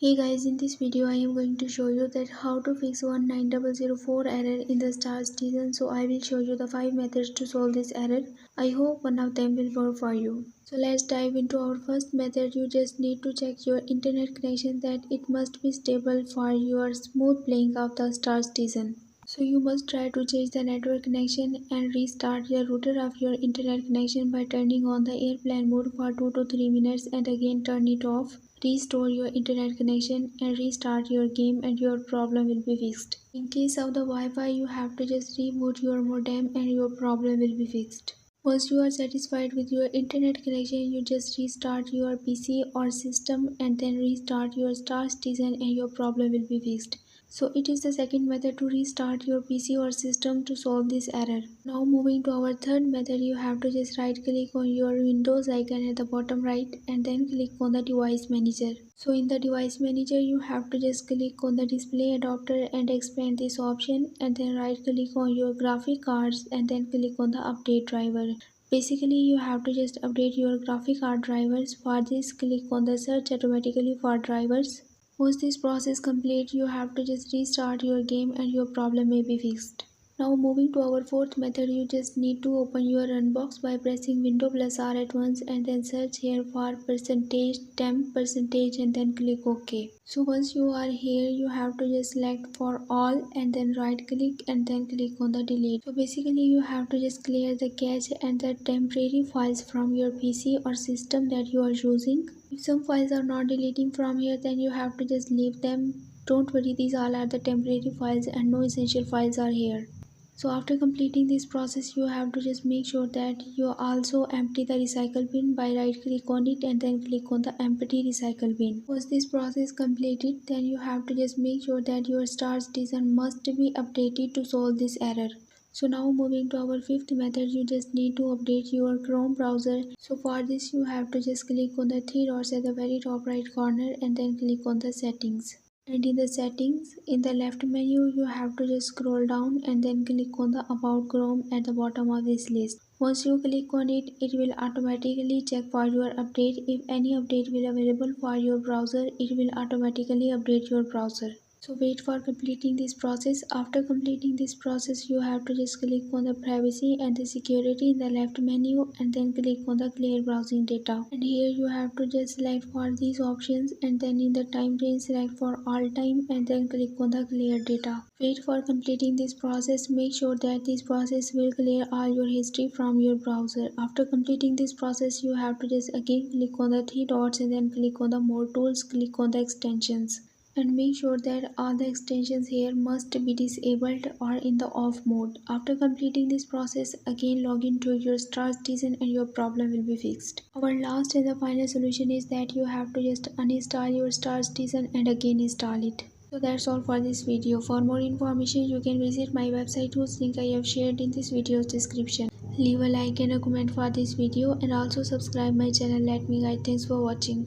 Hey guys, in this video I am going to show you that how to fix 19004 error in the star citizen. So I will show you the 5 methods to solve this error. I hope one of them will work for you. So let's dive into our first method. You just need to check your internet connection that it must be stable for your smooth playing of the star citizen. So you must try to change the network connection and restart the router of your internet connection by turning on the airplane mode for 2 to 3 minutes and again turn it off. Restore your internet connection and restart your game and your problem will be fixed. In case of the Wi-Fi, you have to just reboot your modem and your problem will be fixed. Once you are satisfied with your internet connection, you just restart your PC or system and then restart your star citizen and your problem will be fixed. So it is the second method to restart your PC or system to solve this error. Now moving to our third method, you have to just right click on your Windows icon at the bottom right and then click on the device manager. So in the device manager, you have to just click on the display adapter and expand this option and then right click on your graphic cards and then click on the update driver. Basically, you have to just update your graphic card drivers. For this, click on the search automatically for drivers. Once this process complete, you have to just restart your game and your problem may be fixed. Now moving to our fourth method, you just need to open your unbox by pressing Window plus R at once and then search here for percentage, temp percentage and then click OK. So once you are here, you have to just select for all and then right click and then click on the delete. So basically you have to just clear the cache and the temporary files from your PC or system that you are using. If some files are not deleting from here, then you have to just leave them. Don't worry, these all are the temporary files and no essential files are here. So after completing this process, you have to just make sure that you also empty the recycle bin by right click on it and then click on the empty recycle bin. Once this process completed, then you have to just make sure that your star citizen must be updated to solve this error. So now moving to our fifth method, you just need to update your Chrome browser. So for this you have to just click on the three dots at the very top right corner and then click on the settings. And in the settings, in the left menu, you have to just scroll down and then click on the About Chrome at the bottom of this list. Once you click on it, it will automatically check for your update. If any update will available for your browser, it will automatically update your browser. So wait for completing this process. After completing this process, you have to just click on the privacy and the security in the left menu and then click on the clear browsing data. And here you have to just select for these options and then in the time range select for all time and then click on the clear data. Wait for completing this process. Make sure that this process will clear all your history from your browser. After completing this process, you have to just again click on the three dots and then click on the more tools, click on the extensions. And make sure that all the extensions here must be disabled or in the off mode. After completing this process, again log into your star citizen and your problem will be fixed. Our last and the final solution is that you have to just uninstall your star citizen and again install it. So that's all for this video. For more information, you can visit my website whose link I have shared in this video's description. Leave a like and a comment for this video and also subscribe my channel. Let me guide. Thanks for watching.